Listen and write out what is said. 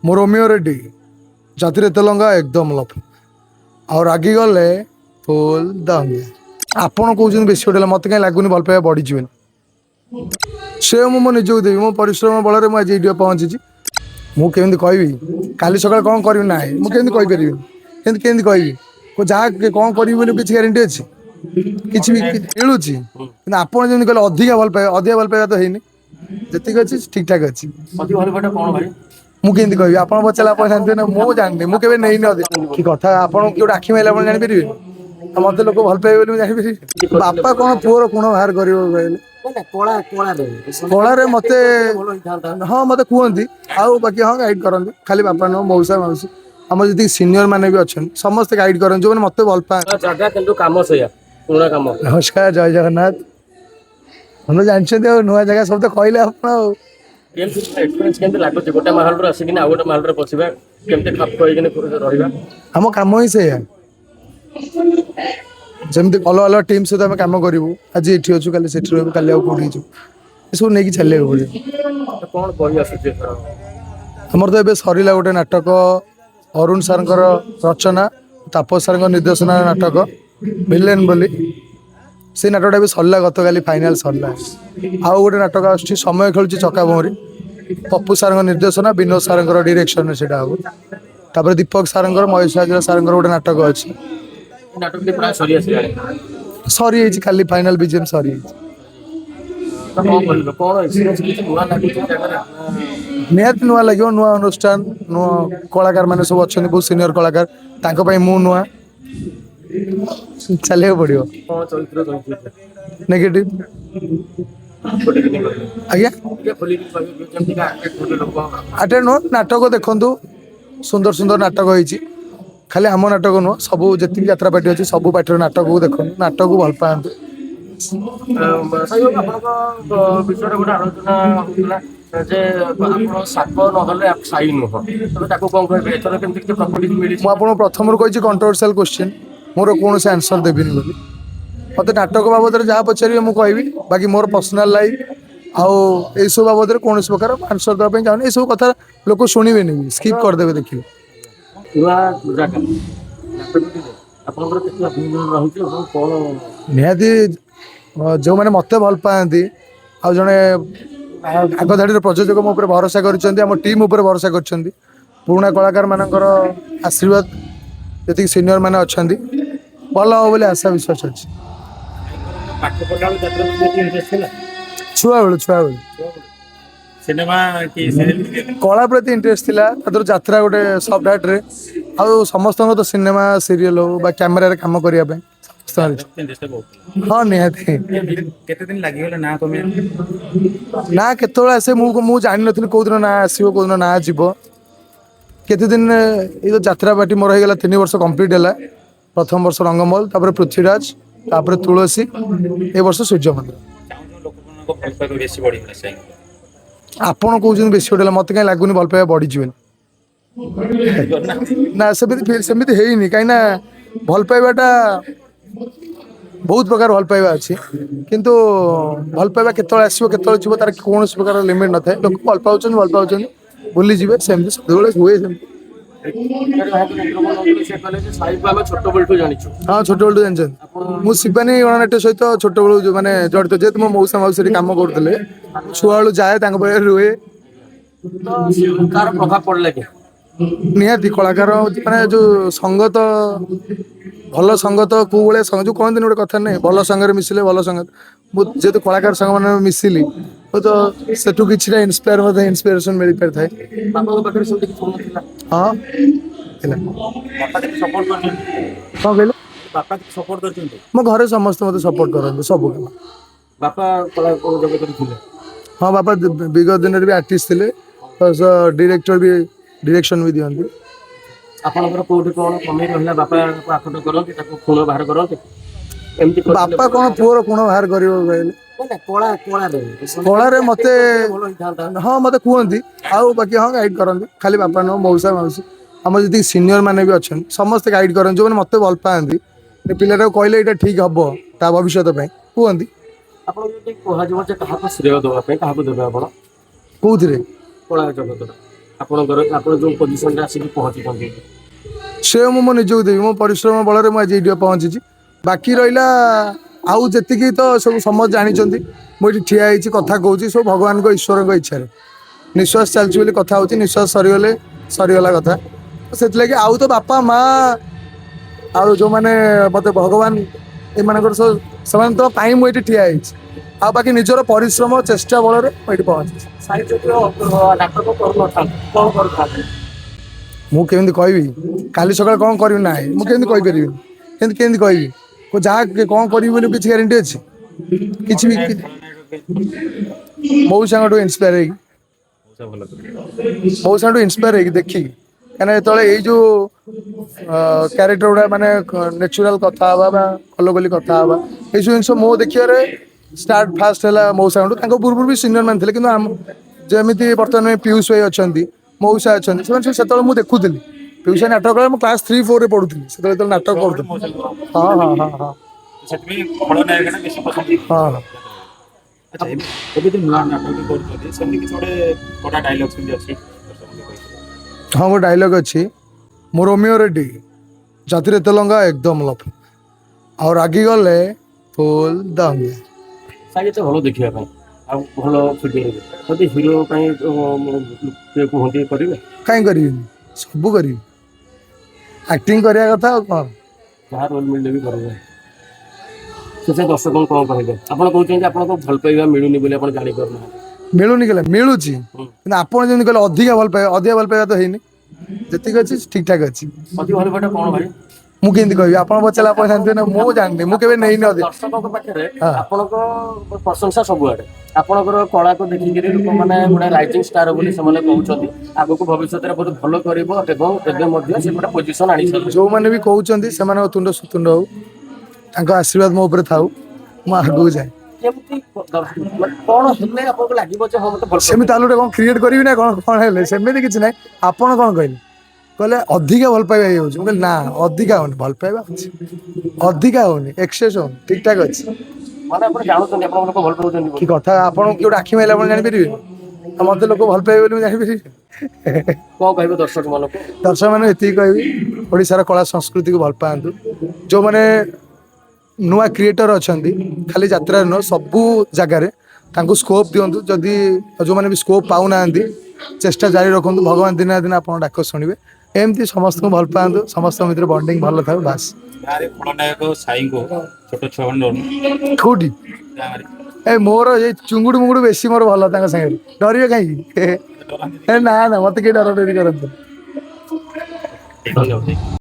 ମୋ ରୋମିଓ ରେଡ୍ଡି ଜାତିରେ ତେଲଙ୍ଗା ଏକଦମ ଲଫ ଆଉ ରାଗି ଗଲେ ଫୁଲ ଦଙ୍ଗା। ଆପଣ କହୁଛନ୍ତି ବେଶୀ ଗୋଟେ ମୋତେ କାହିଁ ଲାଗୁନି ଭଲ ପାଇବା ବଢ଼ିଛି ବୋଲି। ସେ ମୁଁ ମୋ ନିଜକୁ ଦେବି, ମୋ ପରିଶ୍ରମ ବଳରେ ମୁଁ ଆଜି ଏଇଠି ପହଞ୍ଚିଛି। ମୁଁ କେମିତି କହିବି କାଲି ସକାଳେ କ'ଣ କରିବି ନାହିଁ ମୁଁ କେମିତି କହିପାରିବିନି, କେମିତି କେମିତି କହିବି ଯାହା କ'ଣ କରିବି ବୋଲି କିଛି ଗ୍ୟାରେଣ୍ଟି ଅଛି? କିଛି ବି ମିଳୁଛି କିନ୍ତୁ ଆପଣ ଯେମିତି କହିଲେ ଅଧିକା ଭଲ ପାଇବା ତ ହେଇନି, ଯେତିକି ଅଛି ଠିକ୍ ଠାକ୍ ଅଛି। ଅଧିକ ଭଲ ପାଇବାଟା କଣ ଭାଇ? ମୁଁ କେମିତି କହିବି, ଆପଣ ପଚାରିଲେ ଆପଣ ଜାଣିଥିବେ ନା, ମୁଁ ଜାଣିନି, ମୁଁ କେବେ ନେଇନି କି କଥା। ଆପଣଙ୍କୁ କିଏ ଗୋଟେ ଆଖି ମାରିଲେ ଆପଣ ଜାଣିପାରିବେ, ଆଉ ମତେ ଲୋକ ଭଲ ପାଇବେ ବୋଲି ମୁଁ ଜାଣିପାରିବି। ବାପା କ'ଣ ପୁଅର ଗୁଣ ବାହାର କରିବ କହିଲେ? କଳାରେ ମତେ ହଁ ମତେ କୁହନ୍ତି, ଆଉ ବାକି ହଁ ଗାଇଡ୍ କରନ୍ତି। ଖାଲି ବାପା ନୁହଁ, ମଉସା ମାଉସୀ ଆମର ଯେତିକି ସିନିୟର ମାନେ ବି ଅଛନ୍ତି ସମସ୍ତେ ଗାଇଡ୍ କରନ୍ତି, ଯୋଉମାନେ ମତେ ଭଲ ପାଆନ୍ତି। ଜାଗା କିନ୍ତୁ କାମ ସେଇଆ ପୁରୁଣା କାମ। ନମସ୍କାର, ଜୟ ଜଗନ୍ନାଥ। ଆପଣ ଜାଣିଛନ୍ତି ଆଉ ନୂଆ ଜାଗା ସବୁ ତ କହିଲେ ଆପଣ ଆଉ। ଏକ୍ସପିରିଏନ୍ସ କେମିତି ଲାଗୁଛି ଗୋଟେ ମାହୋଲରୁ ଆସିକିନା ଆଉ ଗୋଟେ ମାହୋଲରେ ପଶିବା, କେମିତି ଖାପ ଖୁଆଇକିନା ରହିବା? ଆମ କାମ ହିଁ ସେଇଆ, ଯେମିତି ଅଲଗା ଅଲଗା ଟିମ୍ ସହିତ ଆମେ କାମ କରିବୁ। ଆଜି ଏଠି ଅଛୁ, କାଲି ସେଠି ରହିବୁ, କାଲି ଆଉ କୋଉଠି ଯିବୁ, ଏସବୁ ନେଇକି ଚାଲିବାକୁ ପଡ଼ିବ। କଣ କହି ଆସୁଛି ଏଥର? ଆମର ତ ଏବେ ସରିଲା ଗୋଟେ ନାଟକ, ଅରୁଣ ସାର୍ଙ୍କର ରଚନା, ତାପସ ସାର୍ଙ୍କ ନିର୍ଦ୍ଦେଶନାର ନାଟକ ଭିଲେନ୍ ବୋଲି। ସେଇ ନାଟକଟା ବି ସରିଲା, ଗତକାଲି ଫାଇନାଲ ସରିଲା। ଆଉ ଗୋଟେ ନାଟକ ଆସୁଛି ସମୟ ଖେଳୁଛି ଚକାଭଉଁରୀ, ପପୁ ସାର୍ଙ୍କ ନିର୍ଦ୍ଦେଶନା, ବିନୋଦ ସାର୍ଙ୍କର ଡିରେକ୍ସନରେ ସେଇଟା ହବ। ତାପରେ ଦୀପକ ସାର୍ଙ୍କର, ମହେଶ ହାଜରା ସାର୍ଙ୍କର ଗୋଟେ ନାଟକ ଅଛି। ନାଟକଟି ପ୍ରାୟ ସରି ଆସିଲାଣି। ସରିଯାଇଛି, ଖାଲି ଫାଇନାଲ ବିଜିଏମ୍ ସରିଯାଇଛି। ତ କଣ କହିବ, କଣ ଏକ୍ସପିରିଏନ୍ସ କିଛି ନୂଆ ଲାଗୁଛି ଜାଗାରେ? ନିହାତି ନୂଆ ଲାଗିବ, ନୂଆ ଅନୁଷ୍ଠାନ, ନୂଆ କଳାକାର ମାନେ ସବୁ ଅଛନ୍ତି, ବହୁତ ସିନିୟର କଳାକାର, ତାଙ୍କ ପାଇଁ ମୁଁ ନୂଆ, ଚାଲିବାକୁ ପଡ଼ିବ। କଣ ଚରିତ୍ର ରହିଛି? ନେଗେଟିଭ। ଆଜ୍ଞା ଟିକେ ଖୋଲିକି କହିବେ ଯେମିତିକା ଆଟ୍ରାକ୍ଟ ହେବେ ଲୋକ। ଆଟେ ନୁହଁ, ନାଟକ ଦେଖନ୍ତୁ, ସୁନ୍ଦର ସୁନ୍ଦର ନାଟକ ହେଇଛି। ଖାଲି ଆମ ନାଟକ ନୁହଁ, ସବୁ ଯେତିକି ଯାତ୍ରା ପାର୍ଟି ଅଛି ସବୁ ପାର୍ଟିର ନାଟକକୁ ଦେଖନ୍ତୁ, ନାଟକକୁ ଭଲ ପାଆନ୍ତୁ। ସାଇ ବାବୁ, ଆପଣଙ୍କ ବିଷୟରେ ଗୋଟେ ଆଲୋଚନା ହଉଥିଲା ଯେ ଆପଣ ସାପ ନହେଲେ ସାଇ ନୁହଁ, ତବେ ତାକୁ କଣ କହିବେ? ଏଥର କେମିତି କିଛି ପ୍ରପର୍ଟି ମିଳିଛି? ମୁଁ ଆପଣଙ୍କୁ ପ୍ରଥମରୁ କହିଛି କଣ୍ଟ୍ରୋଭର୍ସିଆଲ କ୍ୱେଶ୍ଚିନ୍, ମୋର କୌଣସି ଆନ୍ସର ଦେବିନି ବୋଲି। ମୋତେ ନାଟକ ବାବଦରେ ଯାହା ପଚାରିବେ ମୁଁ କହିବି, ବାକି ମୋର ପର୍ସନାଲ ଲାଇଫ୍ ଆଉ ଏଇସବୁ ବାବଦରେ କୌଣସି ପ୍ରକାର ଆନ୍ସର ଦେବା ପାଇଁ ଚାହୁଁନି। ଏସବୁ କଥା ଲୋକ ଶୁଣିବେନି, ସ୍କିପ୍ କରିଦେବେ ଦେଖିବେ। ନୂଆ ଜାଗା ନାଟକଟିରେ ଆପଣଙ୍କର କେତେ ଅଭିନୟ ରହୁଛି ଏବଂ କଣ? ନିହାତି ଯେଉଁମାନେ ମୋତେ ଭଲ ପାଆନ୍ତି, ଆଉ ଜଣେ ଆଗ ଧାଡ଼ିର ପ୍ରଯୋଜକ ମୋ ଉପରେ ଭରସା କରିଛନ୍ତି, ଆମ ଟିମ୍ ଉପରେ ଭରସା କରିଛନ୍ତି, ପୁରୁଣା କଳାକାର ମାନଙ୍କର ଆଶୀର୍ବାଦ, ଯେତିକି ସିନିୟର ମାନେ ଅଛନ୍ତି, ଭଲ ହବ ବୋଲି ଆଶା ବିଶ୍ୱାସ ଅଛି। ପାଠ ପଢିଲା ବେଳେ ଯାତ୍ରା ପ୍ରତି ଇଣ୍ଟରେଷ୍ଟ ଥିଲା? ଛୁଆବେଳୁ ସିନେମା କି କଳା ପ୍ରତି ଇଣ୍ଟରେଷ୍ଟ ଥିଲା, ତାଙ୍କର ଯାତ୍ରା ଗୋଟେ ସଫ୍ଟ ହାର୍ଟରେ, ଆଉ ସମସ୍ତଙ୍କ ତ ସିନେମା ସିରିଏଲ ହଉ ବା କ୍ୟାମେରାରେ କାମ କରିବା ପାଇଁ ହଁ ନିହାତି। କେତେ ଦିନ ଲାଗିଗଲା ନା କମେଇବା? ନା କେତେବେଳେ ଆସେ ମୁଁ ଜାଣିନଥିଲି, କୋଉଦିନ ନା ଆସିବ, କୋଉଦିନ ନା ଯିବ। କେତେ ଦିନ ଏଇ ଯାତ୍ରା ପାର୍ଟି ମୋର ହେଇଗଲା 3 ବର୍ଷ କମ୍ପ୍ଲିଟ୍ ହେଲା। ପ୍ରଥମ ବର୍ଷ ରଙ୍ଗମହଲ, ତାପରେ ପୃଥ୍ୱୀରାଜ, ତାପରେ ତୁଳସୀ, ଏ ବର୍ଷ ସୂର୍ଯ୍ୟ ମନ୍ଦିର। ବେଶୀ ବଢିଗଲା ସାଇ। ଆପଣ କହୁଛନ୍ତି ବେଶୀ ଗୋଟେ, ମତେ କାହିଁ ଲାଗୁନି ଭଲ ପାଇବା ବଢିଛି ବୋଲି। ନା ସେମିତି ହେଇନି, କାହିଁକି ନା ଭଲ ପାଇବାଟା ବହୁତ ପ୍ରକାର ଭଲ ପାଇବା ଅଛି, କିନ୍ତୁ ଭଲ ପାଇବା କେତେବେଳେ ଆସିବ କେତେବେଳେ ଯିବ ତାର କୌଣସି ପ୍ରକାର ଲିମିଟ ନଥାଏ। ଲୋକ ଭଲ ପାଉଛନ୍ତି ଭୁଲିଯିବେ, ସେମିତି ସବୁବେଳେ ହୁଏ ସେମିତି। ସାଇକୁ ଆମେ ଛୋଟ ବେଳଠୁ ଜାଣିଛୁ। ହଁ ଛୋଟବେଳଠୁ ଜାଣିଛନ୍ତି, ମୁଁ ଶିବାନୀ ଗଣନାଟ୍ୟ ସହିତ ଛୋଟବେଳୁ ମାନେ ଜଡ଼ିତ, ଯେହେତୁ ମୋ ମଉସା ମାଉସୀ ସେଠି କାମ କରୁଥିଲେ, ଛୁଆବେଳୁ ଯାଏ ତାଙ୍କ ପାଖରେ ରୁହେ। ତାର ପ୍ରଭାବ ପଡିଲା କି? ନିହାତି କଳାକାର ମାନେ ଯୋଉ ସଙ୍ଗତ, ଭଲ ସଙ୍ଗତ କୋଉ ଭଳିଆ ଯୋଉ କହନ୍ତିନି ଗୋଟେ କଥା ନାହିଁ, ଭଲ ସାଙ୍ଗରେ ମିଶିଲେ ଭଲ ସଙ୍ଗତ। ମୁଁ ଯେହେତୁ କଳାକାର ସାଙ୍ଗ ମାନେ ମିଶିଲି, ତ ସେଠୁ କିଛିଟା ଇନ୍ସପିରେସନ ମିଳିପାରିଥାଏ। ବାପାଙ୍କ ପାଖରେ ସେମିତି କିଛି ନଥିଲା? ହଁ ଥିଲା। ବାପା କିଛି ସପୋର୍ଟ କରିଛନ୍ତି? କଣ କହିଲେ? ବାପା କିଛି ସପୋର୍ଟ କରିଛନ୍ତି? ମୋ ଘରେ ସମସ୍ତେ ମତେ ସପୋର୍ଟ କରନ୍ତି ସବୁ କାମ। ବାପା କଳା ଜଗତରେ ଥିଲେ? ହଁ ବାପା ବିଗତ ଦିନରେ ବି ଆର୍ଟିଷ୍ଟ ଥିଲେ, ଡିରେକ୍ଟର ବି, ଡିରେକ୍ସନ ବି ଦିଅନ୍ତି। ଆପଣଙ୍କର କୋଉଠି କଣ କମି ରହିଲା, ବାପା ଆକଟ କରନ୍ତି, ତାକୁ ଖୁଣ ବାହାର କରନ୍ତି? ଏମିତି ବାପା କଣ ପୁଅର ଗୁଣ ବାହାର କରିବ କହିଲେ? କଳାରେ ମତେ ହଁ ମତେ କୁହନ୍ତି, ଆଉ ବାକି ହଁ ଗାଇଡ୍ କରନ୍ତି। ଖାଲି ବାପା ନୁହଁ, ମଉସା ମାଉସୀ ଆମର ଯେତିକି ସିନିୟର ମାନେ ବି ଅଛନ୍ତି ସମସ୍ତେ ଗାଇଡ୍ କରନ୍ତି, ଯୋଉମାନେ ମତେ ଭଲ ପାଆନ୍ତି। ଏ ପିଲାଟାକୁ କହିଲେ ଏଇଟା ଠିକ ହବ ତା ଭବିଷ୍ୟତ ପାଇଁ, କୁହନ୍ତି। ଆପଣଙ୍କୁ ଯଦି କୁହାଯିବ ଯେ କାହାକୁ ଶ୍ରେୟ ଦେବା ପାଇଁ, କାହାକୁ ଦେବେ ଆପଣ? କୋଉଥିରେ? କଳା ଜଗତର ଆପଣଙ୍କର ଆପଣ ଯୋଉ ପୋଜିସନରେ ଆସିକି ପହଞ୍ଚିଛନ୍ତି। ସେ ମୁଁ ମୋ ନିଜକୁ ଦେବି, ମୋ ପରିଶ୍ରମ ବଳରେ ମୁଁ ଆଜି ଏଇଠି ପହଞ୍ଚିଛି। ବାକି ରହିଲା ଆଉ ଯେତିକି ତ ସବୁ ସମସ୍ତେ ଜାଣିଛନ୍ତି ମୁଁ ଏଠି ଠିଆ ହେଇଛି କଥା କହୁଛି, ସବୁ ଭଗବାନଙ୍କ ଈଶ୍ୱରଙ୍କ ଇଚ୍ଛାରେ। ନିଶ୍ୱାସ ଚାଲିଛି ବୋଲି କଥା ହଉଛି, ନିଶ୍ୱାସ ସରିଗଲେ ସରିଗଲା କଥା। ସେଥିଲାଗି ଆଉ ତ ବାପା ମା ଆଉ ଯୋଉମାନେ ମତେ ଭଗବାନ ଏମାନଙ୍କର ସବୁ ସେମାନେ ତ ପାଇଁ ମୁଁ ଏଠି ଠିଆ ହେଇଛି। ଆଉ ବାକି ନିଜର ପରିଶ୍ରମ ଚେଷ୍ଟା ବଳରେ ମୁଁ ଏଠି ପହଞ୍ଚିଛି। ସାହିତ୍ୟ ନାଟକ କରୁନଥାନ୍ତି କଣ କରୁଥାନ୍ତି? ମୁଁ କେମିତି କହିବି କାଲି ସକାଳେ କଣ କରିବି ନାହିଁ ମୁଁ କେମିତି କହିପାରିବିନି। କେମିତି କେମିତି କହିବି ଯାହା କଣ କରିବି ବୋଲି କିଛି ଗ୍ୟାରେଣ୍ଟି ଅଛି? କିଛି ବି ମୋ ସାଙ୍ଗଠୁ ଇନ୍ସପାୟାର ହେଇକି ଭଲ ମୋ ସାଙ୍ଗଠୁ ଇନ୍ସପାୟାର ହେଇକି ଦେଖିକି, କାହିଁକିନା ଯେତେବେଳେ ଏଇ ଯୋଉ କ୍ୟାରେକ୍ଟର ଗୁଡା ମାନେ ନେଚୁରାଲ କଥା ହବା ବା କଲଗଲି କଥା ହବା ଏଇସବୁ ଜିନିଷ ମୋ ଦେଖିବାରେ ଷ୍ଟାର୍ଟ ଫାଷ୍ଟ ହେଲା ମୋ ସାଙ୍ଗଠୁ। ତାଙ୍କ ପୂର୍ବରୁ ବି ସିନିୟର ମାନେ ଥିଲେ, କିନ୍ତୁ ଆମ ଯେମିତି ବର୍ତ୍ତମାନ ପିୟୁଷ ଭାଇ ଅଛନ୍ତି, ମଉସା ଅଛନ୍ତି, ସେମାନେ ସବୁ ସେତେବେଳେ ମୁଁ ଦେଖୁଥିଲି। ପିୟୁଷ ଭାଇ ନାଟକ କଲେ ମୁଁ କ୍ଲାସ୍ 3-4 ରେ ପଢୁଥିଲି, ସେତେବେଳେ ନାଟକ କରୁଥିଲି। ହଁ ହଁ ହଁ ହଁ ସେଥିପାଇଁ ଖଳନାୟକ ଟା ବେଶୀ ପସନ୍ଦ ହେଇଛି। ହଁ ହଁ। ଆଚ୍ଛା ଏବେ ଯୋଉ ନୂଆ ନାଟକ କରୁଛନ୍ତି ସେମିତି କିଛି ଗୋଟେ କଟା ଡାଇଲଗ ସେମିତି ଅଛି ଦର୍ଶକଙ୍କୁ କହିଥିଲେ? ହଁ ଗୋଟେ ଡାଇଲଗ ଅଛି, ମୁଁ ରୋମିଓ ରେଡ୍ଡି, ଜାତିରେ ତେଲଙ୍ଗା ଏକଦମ ଲଫ, ଆଉ ରାଗିଗଲେ ଫୁଲ ଦଙ୍ଗା। ସାଙ୍ଗେ ତ ଭଲ ଦେଖିବା ପାଇଁ ଆଉ ଭଲ ଫିଲ୍ମ ଯଦି ହିରୋ ପାଇଁ କିଏ କୁହନ୍ତି କରିବେ? କାଇଁ କରିବିନି, ସବୁ କରିବି। ଆକ୍ଟିଂ କରିବା କଥା ଆଉ କଣ। ଯାହା ରୋଲ ମିଳିଲେ ବି କରିବେ। ସେ ଦର୍ଶକଙ୍କୁ କଣ କହିବେ? ଆପଣ କହୁଛନ୍ତି ଆପଣଙ୍କୁ ଭଲ ପାଇବା ମିଳୁନି ବୋଲି ଆପଣ ଜାଣିପାରୁନାହାନ୍ତି। ମିଳୁନି କହିଲେ ମିଳୁଛି, ହୁଁ। କିନ୍ତୁ ଆପଣ ଯେମିତି କହିଲେ ଅଧିକା ଭଲ ପାଇବା, ଅଧିକା ଭଲ ପାଇବା ତ ହେଇନି। ଯେତିକି ଅଛି ଠିକ ଠାକ ଅଛି। ଅଧିକ ଭଲ ପାଇବାଟା କଣ ଭାଇ? ମୁଁ କେମିତି କହିବି, ଆପଣ ପଚାରିଲେ ଆପଣ ଜାଣିଥିବେ ନା, ମୁଁ ଜାଣିନି, ମୁଁ କେବେ ନେଇନି ଅଧିକ। ଦର୍ଶକଙ୍କ ପାଖରେ ହଁ ଆପଣଙ୍କ ପ୍ରଶଂସା ସବୁଆଡେ। ଆପଣଙ୍କର କଳାକୁ ଦେଖିକିରି ଲୋକମାନେ ଗୋଟେ ରାଇଜିଂ ଷ୍ଟାର ବୋଲି ସେମାନେ କହୁଛନ୍ତି। ଆଗକୁ ଭବିଷ୍ୟତରେ ବହୁତ ଭଲ କରିବ ଏବଂ ଏବେ ମଧ୍ୟ ସେ ଗୋଟେ ପୋଜିସନ ଆଣିସାରିଲେଣି। ଯୋଉମାନେ ବି କହୁଛନ୍ତି ସେମାନଙ୍କ ତୁଣ୍ଡ ସୁତୁଣ୍ଡ ହଉ, ତାଙ୍କ ଆଶୀର୍ବାଦ ମୋ ଉପରେ ଥାଉ, ମୁଁ ଆଗକୁ ଯାଏ। କେମିତି ମାନେ କଣ ହେଲେ ଆପଣଙ୍କୁ ଲାଗିବ ଯେ ହଁ ମତେ ଭଲ ସେମିତି ପାଉଛନ୍ତି? ତାହେଲେ ଗୋଟେ କଣ କ୍ରିଏଟ କରିବି ନା କଣ? କଣ ହେଲେ ସେମିତି କିଛି ନାହିଁ। ଆପଣ କଣ କହିଲେ କହିଲେ ଅଧିକା ଭଲ ପାଇବା ହେଇଯାଉଛି, ମୁଁ କହିଲି ନା ଅଧିକା ହଉନି, ଭଲ ପାଇବା ଅଛି, ଅଧିକା ହଉନି, ଏକ୍ସେସ ହଉନି, ଠିକ ଠାକ ଅଛି। ମାନେ ଆପଣ ଜାଣୁଛନ୍ତି ଆପଣଙ୍କ ଲୋକ ଭଲ ପାଉଛନ୍ତି କି ବୋଲି। କଥା, ଆପଣଙ୍କୁ କିଏ ଗୋଟେ ଆଖି ମାଇଲେ ଆପଣ ଜାଣିପାରିବେନି? ଆଉ ମତେ ଲୋକ ଭଲ ପାଇବେ ବୋଲି ମୁଁ ଜାଣିପାରିବି? କଣ କହିବେ ଦର୍ଶକ ମାନଙ୍କୁ? ଦର୍ଶକ ମାନେ ଏତିକି କହିବି, ଓଡିଶାର କଳା ସଂସ୍କୃତିକୁ ଭଲ ପାଆନ୍ତୁ। ଯୋଉମାନେ ନୂଆ କ୍ରିଏଟର ଅଛନ୍ତି, ଖାଲି ଯାତ୍ରାରେ ନୁହଁ ସବୁ ଜାଗାରେ ତାଙ୍କୁ ସ୍କୋପ ଦିଅନ୍ତୁ। ଯଦି ଯୋଉମାନେ ବି ସ୍କୋପ ପାଉନାହାନ୍ତି ଚେଷ୍ଟା ଜାରି ରଖନ୍ତୁ, ଭଗବାନ ଦିନେ ନା ଦିନେ ଆପଣଙ୍କ ଡାକ ଶୁଣିବେ। ଏମିତି ସମସ୍ତଙ୍କୁ ଭଲ ପାଆନ୍ତୁ, ସମସ୍ତଙ୍କ ଭିତରେ ବଣ୍ଡିଙ୍ଗ ଭଲ ଥାଉ ବାସ୍। ଗାଁରେ ଖଳନାୟକ ସାଇଙ୍କୁ ଛୋଟ ଛୁଆମାନେ ଡରୁଛନ୍ତି କୋଉଠି? ଗାଁରେ। ଏ ମୋର ଏଇ ଚୁଙ୍ଗୁଡୁ ମୁଙ୍ଗୁଡୁ ବେଶୀ ମୋର ଭଲ ତାଙ୍କ ସାଙ୍ଗରେ, ଡରିବେ କାହିଁକି? ଡରନ୍ତିନି ଏ କେହି? ନା ନା ମତେ କେହି ଡର ଡରି କରନ୍ତିନି। ଧନ୍ୟବାଦ।